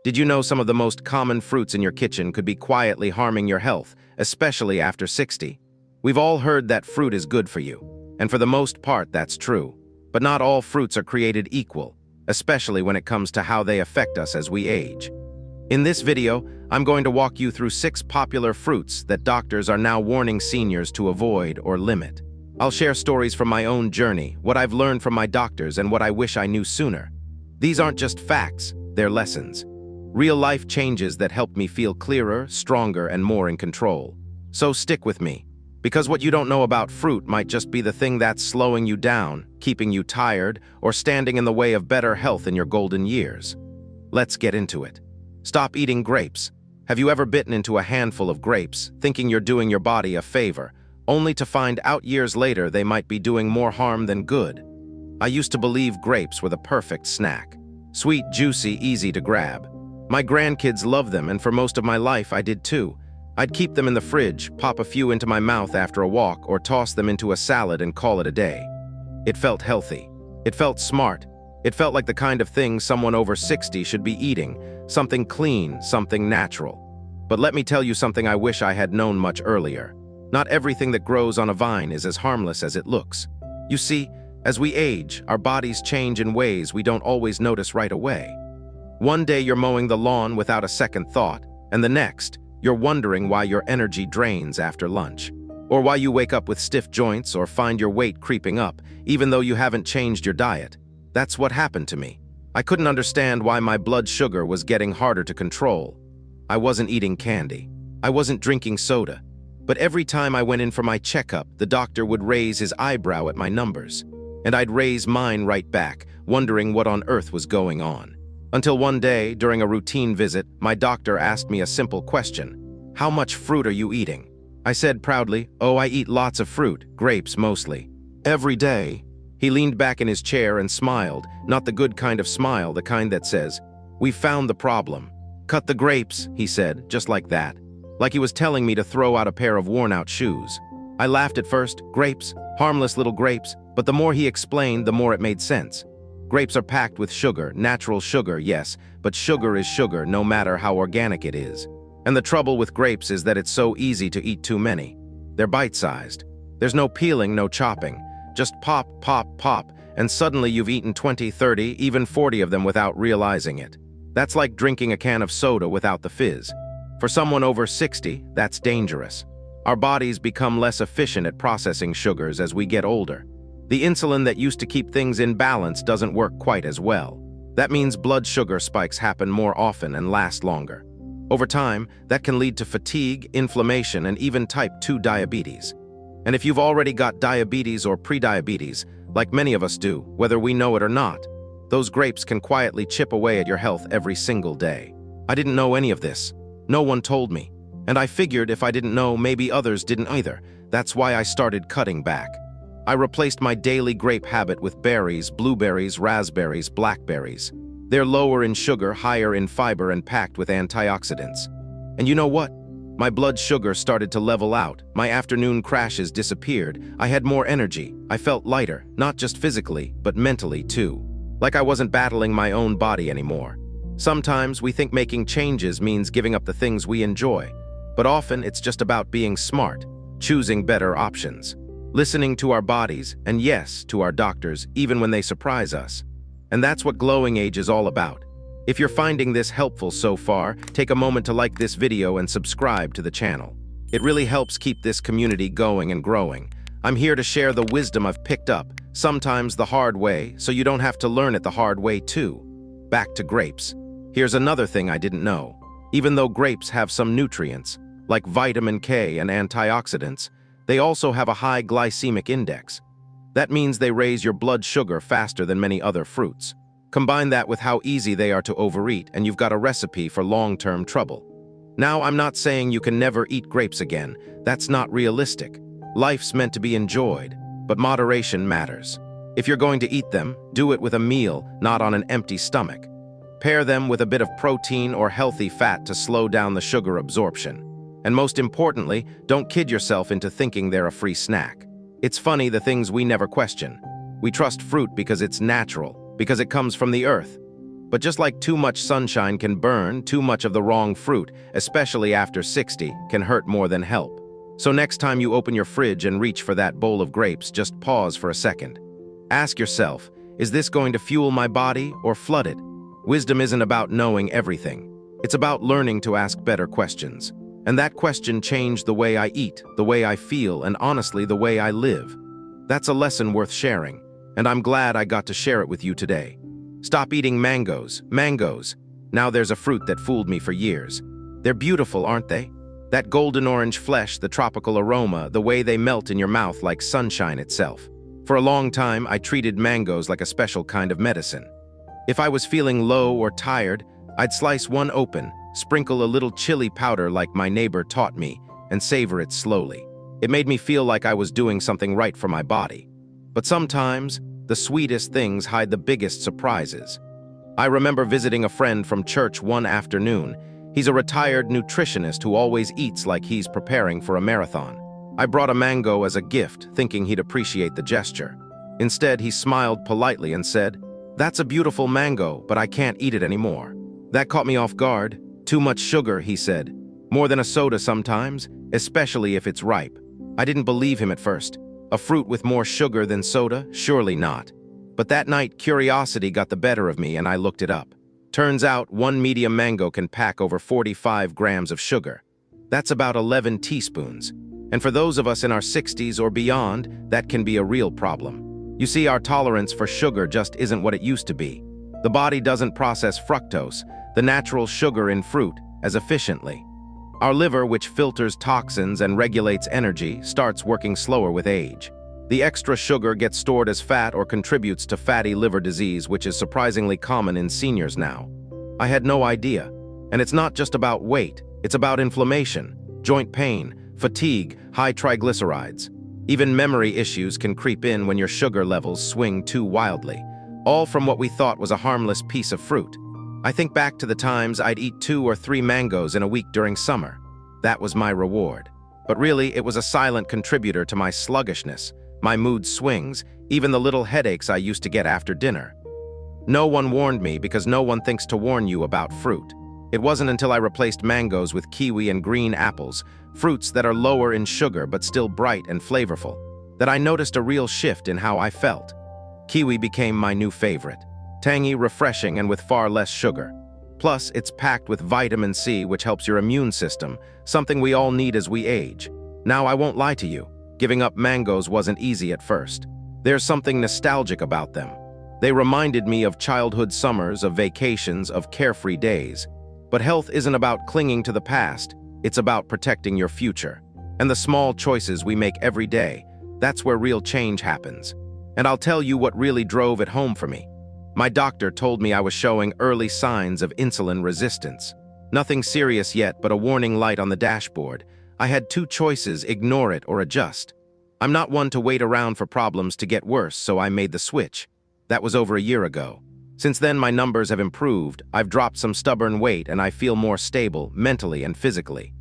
Did you know some of the most common fruits in your kitchen could be quietly harming your health, especially after 60? We've all heard that fruit is good for you, and for the most part that's true. But not all fruits are created equal, especially when it comes to how they affect us as we age. In this video, I'm going to walk you through 6 popular fruits that doctors are now warning seniors to avoid or limit. I'll share stories from my own journey, what I've learned from my doctors, and what I wish I knew sooner. These aren't just facts, they're lessons. Real-life changes that help me feel clearer, stronger, and more in control. So stick with me, because what you don't know about fruit might just be the thing that's slowing you down, keeping you tired, or standing in the way of better health in your golden years. Let's get into it. Stop eating grapes. Have you ever bitten into a handful of grapes, thinking you're doing your body a favor, only to find out years later they might be doing more harm than good? I used to believe grapes were the perfect snack. Sweet, juicy, easy to grab. My grandkids love them, and for most of my life I did too. I'd keep them in the fridge, pop a few into my mouth after a walk, or toss them into a salad and call it a day. It felt healthy. It felt smart. It felt like the kind of thing someone over 60 should be eating, something clean, something natural. But let me tell you something I wish I had known much earlier. Not everything that grows on a vine is as harmless as it looks. You see, as we age, our bodies change in ways we don't always notice right away. One day you're mowing the lawn without a second thought, and the next, you're wondering why your energy drains after lunch, or why you wake up with stiff joints or find your weight creeping up, even though you haven't changed your diet. That's what happened to me. I couldn't understand why my blood sugar was getting harder to control. I wasn't eating candy. I wasn't drinking soda. But every time I went in for my checkup, the doctor would raise his eyebrow at my numbers. And I'd raise mine right back, wondering what on earth was going on. Until one day, during a routine visit, my doctor asked me a simple question. How much fruit are you eating? I said proudly, oh, I eat lots of fruit, grapes mostly. Every day. He leaned back in his chair and smiled, not the good kind of smile, the kind that says, "We've found the problem. Cut the grapes," he said, just like that. Like he was telling me to throw out a pair of worn-out shoes. I laughed at first. Grapes, harmless little grapes, but the more he explained, the more it made sense. Grapes are packed with sugar, natural sugar, yes, but sugar is sugar no matter how organic it is. And the trouble with grapes is that it's so easy to eat too many. They're bite-sized. There's no peeling, no chopping. Just pop, pop, pop, and suddenly you've eaten 20, 30, even 40 of them without realizing it. That's like drinking a can of soda without the fizz. For someone over 60, that's dangerous. Our bodies become less efficient at processing sugars as we get older. The insulin that used to keep things in balance doesn't work quite as well. That means blood sugar spikes happen more often and last longer. Over time, that can lead to fatigue, inflammation, and even type 2 diabetes. And if you've already got diabetes or prediabetes, like many of us do, whether we know it or not, those grapes can quietly chip away at your health every single day. I didn't know any of this. No one told me. And I figured if I didn't know, maybe others didn't either. That's why I started cutting back. I replaced my daily grape habit with berries, blueberries, raspberries, blackberries. They're lower in sugar, higher in fiber, and packed with antioxidants. And you know what? My blood sugar started to level out. My afternoon crashes disappeared. I had more energy. I felt lighter, not just physically, but mentally too. Like I wasn't battling my own body anymore. Sometimes we think making changes means giving up the things we enjoy, but often it's just about being smart, choosing better options, listening to our bodies, and yes, to our doctors, even when they surprise us. And that's what Glowing Age is all about. If you're finding this helpful so far, take a moment to like this video and subscribe to the channel. It really helps keep this community going and growing. I'm here to share the wisdom I've picked up, sometimes the hard way, so you don't have to learn it the hard way too. Back to grapes. Here's another thing I didn't know. Even though grapes have some nutrients, like vitamin K and antioxidants, they also have a high glycemic index. That means they raise your blood sugar faster than many other fruits. Combine that with how easy they are to overeat, and you've got a recipe for long-term trouble. Now, I'm not saying you can never eat grapes again. That's not realistic. Life's meant to be enjoyed, but moderation matters. If you're going to eat them, do it with a meal, not on an empty stomach. Pair them with a bit of protein or healthy fat to slow down the sugar absorption. And most importantly, don't kid yourself into thinking they're a free snack. It's funny, the things we never question. We trust fruit because it's natural, because it comes from the earth. But just like too much sunshine can burn, too much of the wrong fruit, especially after 60, can hurt more than help. So next time you open your fridge and reach for that bowl of grapes, just pause for a second. Ask yourself, is this going to fuel my body or flood it? Wisdom isn't about knowing everything. It's about learning to ask better questions. And that question changed the way I eat, the way I feel, and honestly, the way I live. That's a lesson worth sharing, and I'm glad I got to share it with you today. Stop eating mangoes. Mangoes. Now there's a fruit that fooled me for years. They're beautiful, aren't they? That golden orange flesh, the tropical aroma, the way they melt in your mouth like sunshine itself. For a long time, I treated mangoes like a special kind of medicine. If I was feeling low or tired, I'd slice one open, sprinkle a little chili powder like my neighbor taught me, and savor it slowly. It made me feel like I was doing something right for my body. But sometimes, the sweetest things hide the biggest surprises. I remember visiting a friend from church one afternoon. He's a retired nutritionist who always eats like he's preparing for a marathon. I brought a mango as a gift, thinking he'd appreciate the gesture. Instead, he smiled politely and said, "That's a beautiful mango, but I can't eat it anymore." That caught me off guard. "Too much sugar," he said. "More than a soda sometimes, especially if it's ripe." I didn't believe him at first. A fruit with more sugar than soda? Surely not. But that night, curiosity got the better of me and I looked it up. Turns out, one medium mango can pack over 45 grams of sugar. That's about 11 teaspoons. And for those of us in our 60s or beyond, that can be a real problem. You see, our tolerance for sugar just isn't what it used to be. The body doesn't process fructose, the natural sugar in fruit, as efficiently. Our liver, which filters toxins and regulates energy, starts working slower with age. The extra sugar gets stored as fat or contributes to fatty liver disease, which is surprisingly common in seniors now. I had no idea. And it's not just about weight, it's about inflammation, joint pain, fatigue, high triglycerides. Even memory issues can creep in when your sugar levels swing too wildly, all from what we thought was a harmless piece of fruit. I think back to the times I'd eat 2 or 3 mangoes in a week during summer. That was my reward. But really, it was a silent contributor to my sluggishness, my mood swings, even the little headaches I used to get after dinner. No one warned me because no one thinks to warn you about fruit. It wasn't until I replaced mangoes with kiwi and green apples, fruits that are lower in sugar but still bright and flavorful, that I noticed a real shift in how I felt. Kiwi became my new favorite. Tangy, refreshing, and with far less sugar. Plus, it's packed with vitamin C, which helps your immune system, something we all need as we age. Now, I won't lie to you. Giving up mangoes wasn't easy at first. There's something nostalgic about them. They reminded me of childhood summers, of vacations, of carefree days. But health isn't about clinging to the past. It's about protecting your future. And the small choices we make every day, that's where real change happens. And I'll tell you what really drove it home for me. My doctor told me I was showing early signs of insulin resistance. Nothing serious yet, but a warning light on the dashboard. I had 2 choices: ignore it or adjust. I'm not one to wait around for problems to get worse, so I made the switch. That was over a year ago. Since then, my numbers have improved. I've dropped some stubborn weight and I feel more stable, mentally and physically.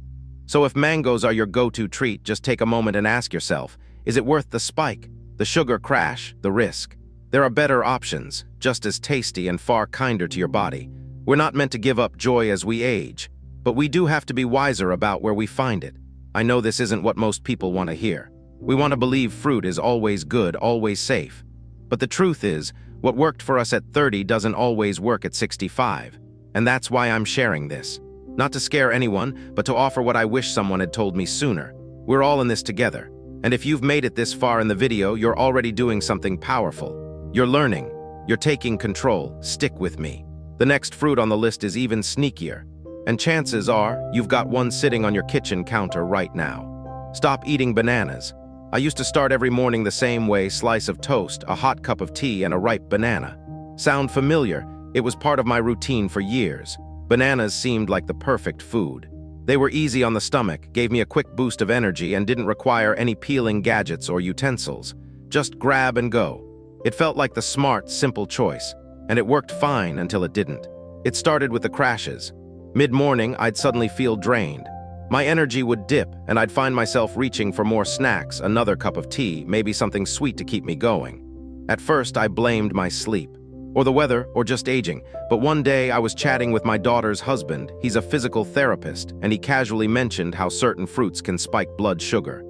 So if mangoes are your go-to treat, just take a moment and ask yourself, is it worth the spike, the sugar crash, the risk? There are better options, just as tasty and far kinder to your body. We're not meant to give up joy as we age, but we do have to be wiser about where we find it. I know this isn't what most people want to hear. We want to believe fruit is always good, always safe. But the truth is, what worked for us at 30 doesn't always work at 65. And that's why I'm sharing this. Not to scare anyone, but to offer what I wish someone had told me sooner. We're all in this together. And if you've made it this far in the video, you're already doing something powerful. You're learning. You're taking control. Stick with me. The next fruit on the list is even sneakier. And chances are, you've got one sitting on your kitchen counter right now. Stop eating bananas. I used to start every morning the same way: slice of toast, a hot cup of tea, and a ripe banana. Sound familiar? It was part of my routine for years. Bananas seemed like the perfect food. They were easy on the stomach, gave me a quick boost of energy, and didn't require any peeling gadgets or utensils. Just grab and go. It felt like the smart, simple choice, and it worked fine until it didn't. It started with the crashes. Mid-morning, I'd suddenly feel drained. My energy would dip, and I'd find myself reaching for more snacks, another cup of tea, maybe something sweet to keep me going. At first, I blamed my sleep. or the weather, or just aging. But one day I was chatting with my daughter's husband. He's a physical therapist, and he casually mentioned how certain fruits can spike blood sugar.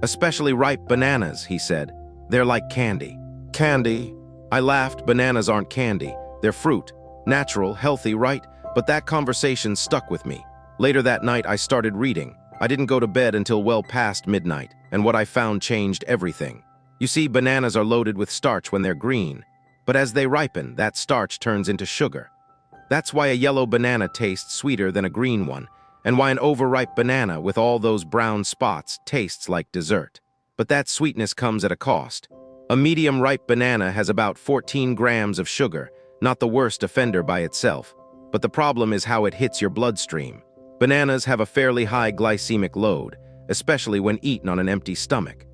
Especially ripe bananas, he said. They're like candy. Candy? I laughed. Bananas aren't candy. They're fruit. Natural, healthy, right? But that conversation stuck with me. Later that night, I started reading. I didn't go to bed until well past midnight, and what I found changed everything. You see, bananas are loaded with starch when they're green, but as they ripen, that starch turns into sugar. That's why a yellow banana tastes sweeter than a green one, and why an overripe banana with all those brown spots tastes like dessert. But that sweetness comes at a cost. A medium-ripe banana has about 14 grams of sugar, not the worst offender by itself, but the problem is how it hits your bloodstream. Bananas have a fairly high glycemic load, especially when eaten on an empty stomach.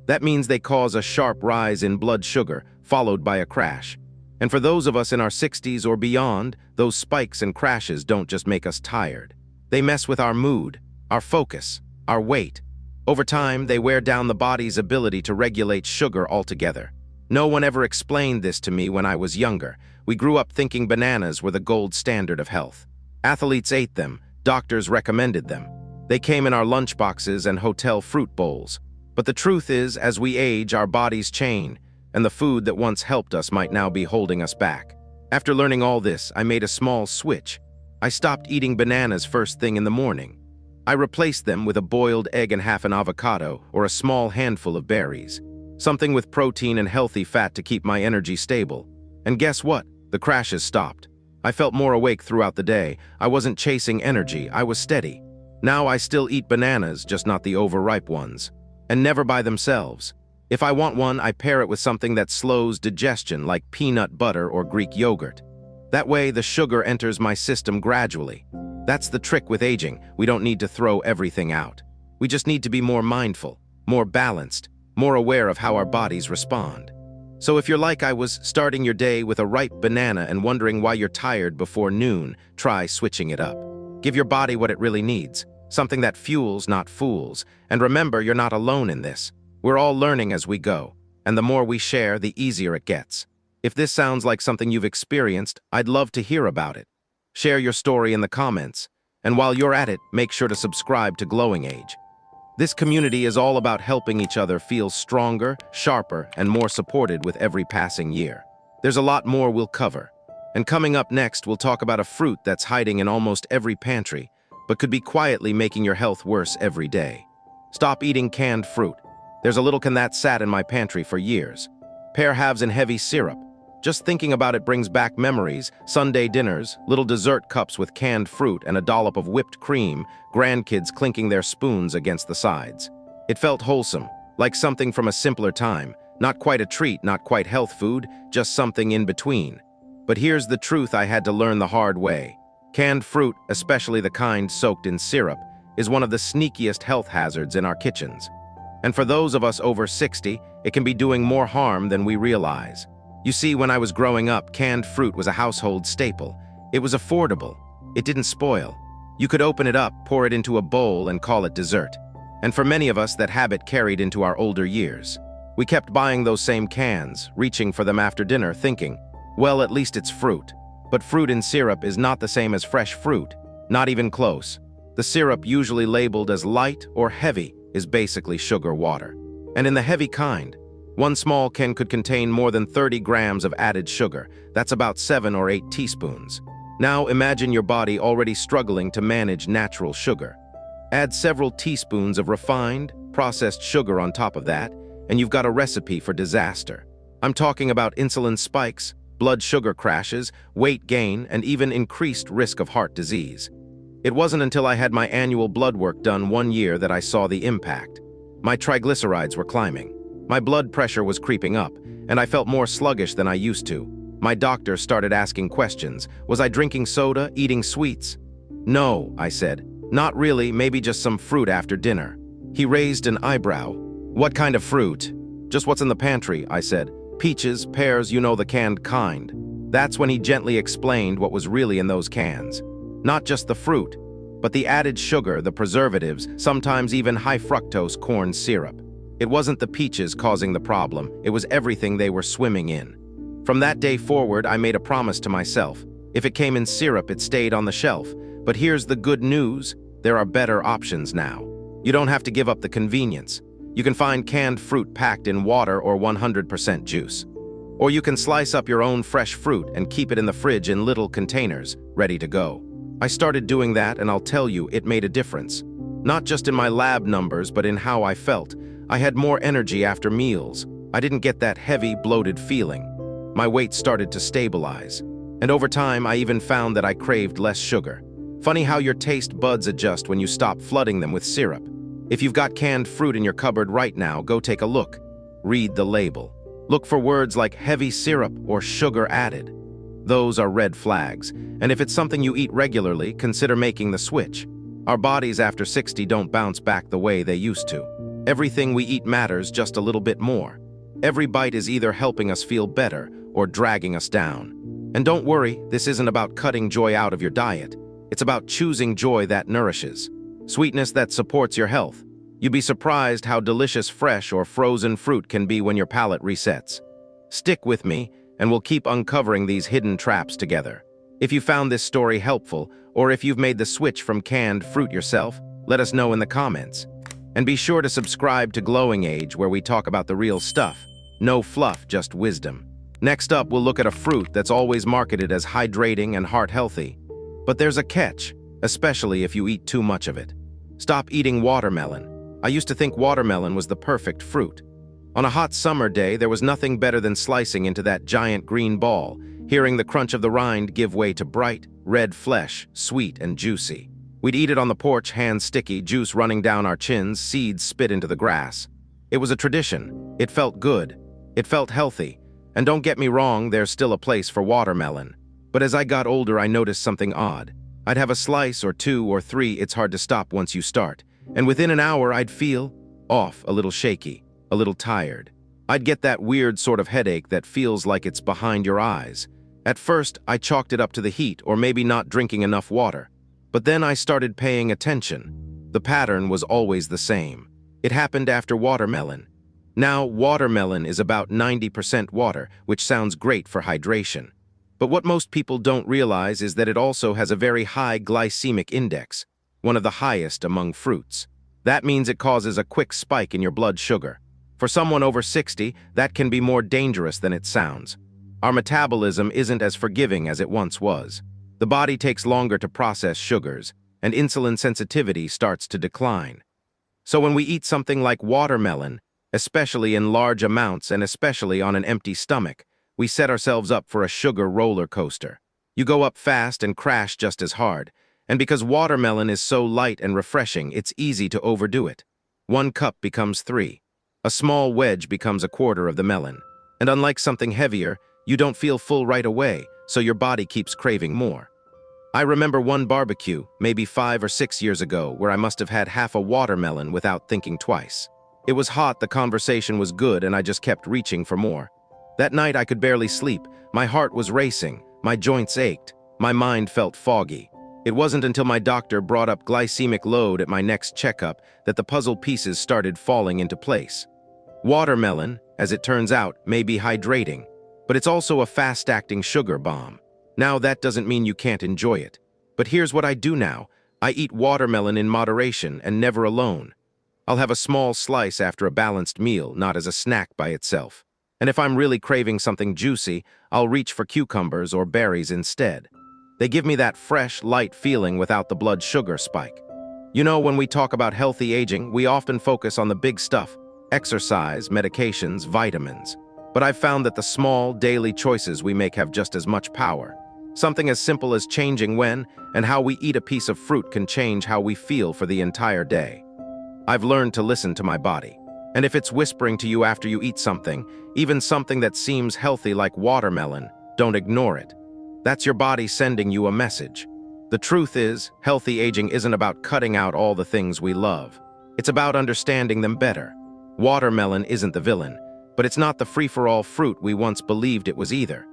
That means they cause a sharp rise in blood sugar, followed by a crash. And for those of us in our 60s or beyond, those spikes and crashes don't just make us tired. They mess with our mood, our focus, our weight. Over time, they wear down the body's ability to regulate sugar altogether. No one ever explained this to me when I was younger. We grew up thinking bananas were the gold standard of health. Athletes ate them, doctors recommended them. They came in our lunchboxes and hotel fruit bowls. But the truth is, as we age, our bodies change, and the food that once helped us might now be holding us back. After learning all this, I made a small switch. I stopped eating bananas first thing in the morning. I replaced them with a boiled egg and half an avocado or a small handful of berries. Something with protein and healthy fat to keep my energy stable. And guess what? The crashes stopped. I felt more awake throughout the day. I wasn't chasing energy, I was steady. Now I still eat bananas, just not the overripe ones. And never by themselves. If I want one, I pair it with something that slows digestion, like peanut butter or Greek yogurt. That way, the sugar enters my system gradually. That's the trick with aging. We don't need to throw everything out. We just need to be more mindful, more balanced, more aware of how our bodies respond. So if you're like I was, starting your day with a ripe banana and wondering why you're tired before noon, try switching it up. Give your body what it really needs, something that fuels, not fools. And remember, you're not alone in this. We're all learning as we go, and the more we share, the easier it gets. If this sounds like something you've experienced, I'd love to hear about it. Share your story in the comments, and while you're at it, make sure to subscribe to Glowing Age. This community is all about helping each other feel stronger, sharper, and more supported with every passing year. There's a lot more we'll cover. And coming up next, we'll talk about a fruit that's hiding in almost every pantry, but could be quietly making your health worse every day. Stop eating canned fruit. There's a little can that sat in my pantry for years. Pear halves in heavy syrup. Just thinking about it brings back memories, Sunday dinners, little dessert cups with canned fruit and a dollop of whipped cream, grandkids clinking their spoons against the sides. It felt wholesome, like something from a simpler time, not quite a treat, not quite health food, just something in between. But here's the truth I had to learn the hard way. Canned fruit, especially the kind soaked in syrup, is one of the sneakiest health hazards in our kitchens. And for those of us over 60, it can be doing more harm than we realize. You see, when I was growing up, canned fruit was a household staple. It was affordable. It didn't spoil. You could open it up, pour it into a bowl, and call it dessert. And for many of us, that habit carried into our older years. We kept buying those same cans, reaching for them after dinner, thinking, well, at least it's fruit. But fruit in syrup is not the same as fresh fruit, not even close. The syrup, usually labeled as light or heavy, is basically sugar water. And in the heavy kind, one small can could contain more than 30 grams of added sugar. That's about 7 or 8 teaspoons. Now imagine your body already struggling to manage natural sugar. Add several teaspoons of refined, processed sugar on top of that, and you've got a recipe for disaster. I'm talking about insulin spikes, blood sugar crashes, weight gain, and even increased risk of heart disease. It wasn't until I had my annual blood work done one year that I saw the impact. My triglycerides were climbing. My blood pressure was creeping up, and I felt more sluggish than I used to. My doctor started asking questions. Was I drinking soda, eating sweets? No, I said. Not really, maybe just some fruit after dinner. He raised an eyebrow. What kind of fruit? Just what's in the pantry, I said. Peaches, pears, you know, the canned kind. That's when he gently explained what was really in those cans. Not just the fruit, but the added sugar, the preservatives, sometimes even high fructose corn syrup. It wasn't the peaches causing the problem, it was everything they were swimming in. From that day forward, I made a promise to myself. If it came in syrup, it stayed on the shelf. But here's the good news, there are better options now. You don't have to give up the convenience. You can find canned fruit packed in water or 100% juice. Or you can slice up your own fresh fruit and keep it in the fridge in little containers, ready to go. I started doing that, and I'll tell you, it made a difference. Not just in my lab numbers, but in how I felt. I had more energy after meals. I didn't get that heavy, bloated feeling. My weight started to stabilize. And over time, I even found that I craved less sugar. Funny how your taste buds adjust when you stop flooding them with syrup. If you've got canned fruit in your cupboard right now, go take a look. Read the label. Look for words like heavy syrup or sugar added. Those are red flags, and if it's something you eat regularly, consider making the switch. Our bodies after 60 don't bounce back the way they used to. Everything we eat matters just a little bit more. Every bite is either helping us feel better or dragging us down. And don't worry, this isn't about cutting joy out of your diet. It's about choosing joy that nourishes. Sweetness that supports your health. You'd be surprised how delicious fresh or frozen fruit can be when your palate resets. Stick with me, and we'll keep uncovering these hidden traps together. If you found this story helpful, or if you've made the switch from canned fruit yourself, let us know in the comments. And be sure to subscribe to Glowing Age, where we talk about the real stuff. No fluff, just wisdom. Next up, we'll look at a fruit that's always marketed as hydrating and heart-healthy. But there's a catch, especially if you eat too much of it. Stop eating watermelon. I used to think watermelon was the perfect fruit. On a hot summer day, there was nothing better than slicing into that giant green ball, hearing the crunch of the rind give way to bright, red flesh, sweet and juicy. We'd eat it on the porch, hands sticky, juice running down our chins, seeds spit into the grass. It was a tradition. It felt good. It felt healthy. And don't get me wrong, there's still a place for watermelon. But as I got older, I noticed something odd. I'd have a slice or two or three, it's hard to stop once you start. And within an hour, I'd feel off, a little shaky, a little tired. I'd get that weird sort of headache that feels like it's behind your eyes. At first, I chalked it up to the heat or maybe not drinking enough water. But then I started paying attention. The pattern was always the same. It happened after watermelon. Now, watermelon is about 90% water, which sounds great for hydration. But what most people don't realize is that it also has a very high glycemic index, one of the highest among fruits. That means it causes a quick spike in your blood sugar. For someone over 60, that can be more dangerous than it sounds. Our metabolism isn't as forgiving as it once was. The body takes longer to process sugars, and insulin sensitivity starts to decline. So when we eat something like watermelon, especially in large amounts and especially on an empty stomach, we set ourselves up for a sugar roller coaster. You go up fast and crash just as hard. And because watermelon is so light and refreshing, it's easy to overdo it. 1 cup becomes 3. A small wedge becomes a quarter of the melon. And unlike something heavier, you don't feel full right away, so your body keeps craving more. I remember one barbecue, maybe 5 or 6 years ago, where I must have had half a watermelon without thinking twice. It was hot, the conversation was good, and I just kept reaching for more. That night I could barely sleep. My heart was racing, my joints ached, my mind felt foggy. It wasn't until my doctor brought up glycemic load at my next checkup that the puzzle pieces started falling into place. Watermelon, as it turns out, may be hydrating, but it's also a fast-acting sugar bomb. Now, that doesn't mean you can't enjoy it. But here's what I do now. I eat watermelon in moderation and never alone. I'll have a small slice after a balanced meal, not as a snack by itself. And if I'm really craving something juicy, I'll reach for cucumbers or berries instead. They give me that fresh, light feeling without the blood sugar spike. You know, when we talk about healthy aging, we often focus on the big stuff: exercise, medications, vitamins. But I've found that the small, daily choices we make have just as much power. Something as simple as changing when and how we eat a piece of fruit can change how we feel for the entire day. I've learned to listen to my body. And if it's whispering to you after you eat something, even something that seems healthy like watermelon, don't ignore it. That's your body sending you a message. The truth is, healthy aging isn't about cutting out all the things we love. It's about understanding them better. Watermelon isn't the villain, but it's not the free-for-all fruit we once believed it was either.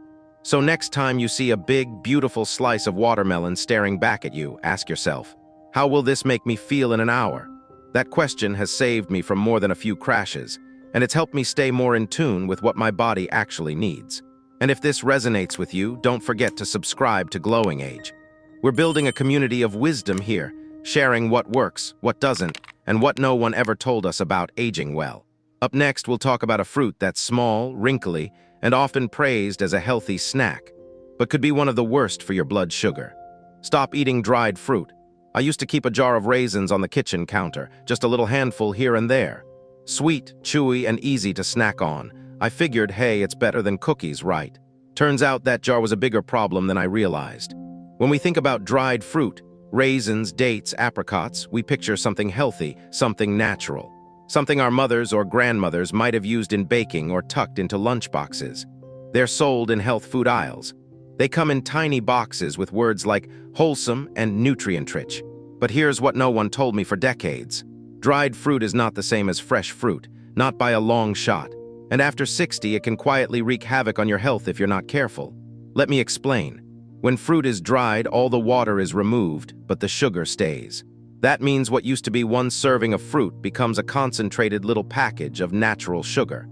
So next time you see a big, beautiful slice of watermelon staring back at you, ask yourself, how will this make me feel in an hour? That question has saved me from more than a few crashes, and it's helped me stay more in tune with what my body actually needs. And if this resonates with you, don't forget to subscribe to Glowing Age. We're building a community of wisdom here, sharing what works, what doesn't, and what no one ever told us about aging well. Up next, we'll talk about a fruit that's small, wrinkly, and often praised as a healthy snack, but could be one of the worst for your blood sugar. Stop eating dried fruit. I used to keep a jar of raisins on the kitchen counter, just a little handful here and there. Sweet, chewy, and easy to snack on. I figured, hey, it's better than cookies, right? Turns out that jar was a bigger problem than I realized. When we think about dried fruit, raisins, dates, apricots, we picture something healthy, something natural. Something our mothers or grandmothers might have used in baking or tucked into lunchboxes. They're sold in health food aisles. They come in tiny boxes with words like wholesome and nutrient-rich. But here's what no one told me for decades. Dried fruit is not the same as fresh fruit, not by a long shot. And after 60, it can quietly wreak havoc on your health if you're not careful. Let me explain. When fruit is dried, all the water is removed, but the sugar stays. That means what used to be one serving of fruit becomes a concentrated little package of natural sugar.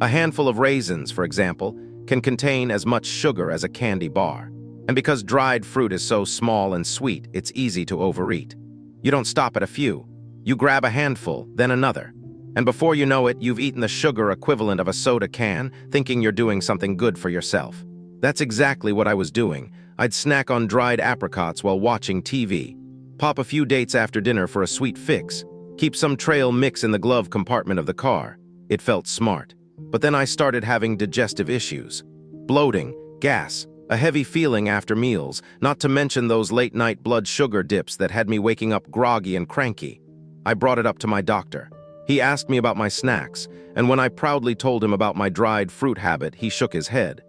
A handful of raisins, for example, can contain as much sugar as a candy bar. And because dried fruit is so small and sweet, it's easy to overeat. You don't stop at a few. You grab a handful, then another. And before you know it, you've eaten the sugar equivalent of a soda can, thinking you're doing something good for yourself. That's exactly what I was doing. I'd snack on dried apricots while watching TV. Pop a few dates after dinner for a sweet fix. Keep some trail mix in the glove compartment of the car. It felt smart. But then I started having digestive issues. Bloating, gas, a heavy feeling after meals, not to mention those late-night blood sugar dips that had me waking up groggy and cranky. I brought it up to my doctor. He asked me about my snacks, and when I proudly told him about my dried fruit habit, he shook his head.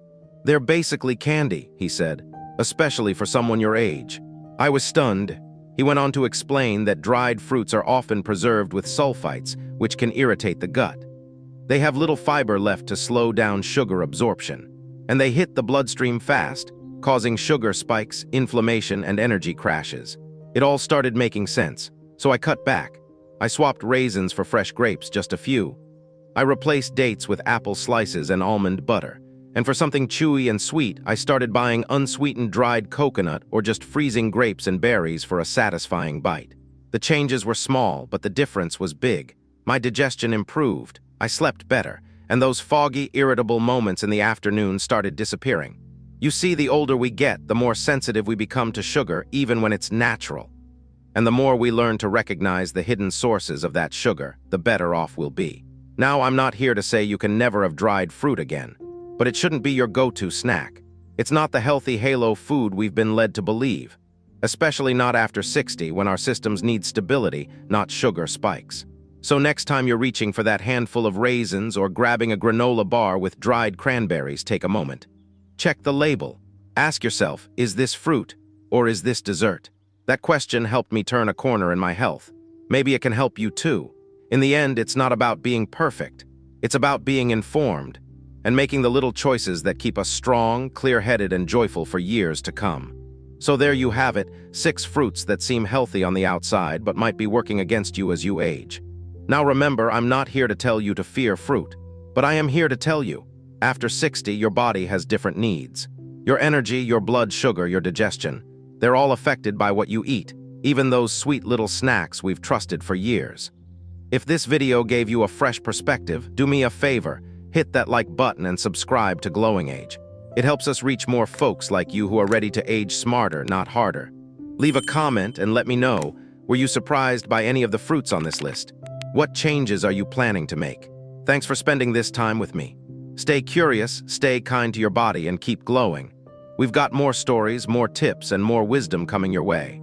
"They're basically candy," he said, "especially for someone your age." I was stunned. He went on to explain that dried fruits are often preserved with sulfites, which can irritate the gut. They have little fiber left to slow down sugar absorption, and they hit the bloodstream fast, causing sugar spikes, inflammation, and energy crashes. It all started making sense, so I cut back. I swapped raisins for fresh grapes, just a few. I replaced dates with apple slices and almond butter. And for something chewy and sweet, I started buying unsweetened dried coconut or just freezing grapes and berries for a satisfying bite. The changes were small, but the difference was big. My digestion improved, I slept better, and those foggy, irritable moments in the afternoon started disappearing. You see, the older we get, the more sensitive we become to sugar, even when it's natural. And the more we learn to recognize the hidden sources of that sugar, the better off we'll be. Now, I'm not here to say you can never have dried fruit again. But it shouldn't be your go-to snack. It's not the healthy halo food we've been led to believe, especially not after 60 when our systems need stability, not sugar spikes. So next time you're reaching for that handful of raisins or grabbing a granola bar with dried cranberries, take a moment. Check the label. Ask yourself, is this fruit or is this dessert? That question helped me turn a corner in my health. Maybe it can help you too. In the end, it's not about being perfect. It's about being informed and making the little choices that keep us strong, clear-headed, and joyful for years to come. So there you have it, 6 fruits that seem healthy on the outside but might be working against you as you age. Now remember, I'm not here to tell you to fear fruit, but I am here to tell you, after 60, your body has different needs. Your energy, your blood sugar, your digestion, they're all affected by what you eat, even those sweet little snacks we've trusted for years. If this video gave you a fresh perspective, do me a favor, hit that like button and subscribe to Glowing Age. It helps us reach more folks like you who are ready to age smarter, not harder. Leave a comment and let me know, were you surprised by any of the fruits on this list? What changes are you planning to make? Thanks for spending this time with me. Stay curious, stay kind to your body, and keep glowing. We've got more stories, more tips, and more wisdom coming your way.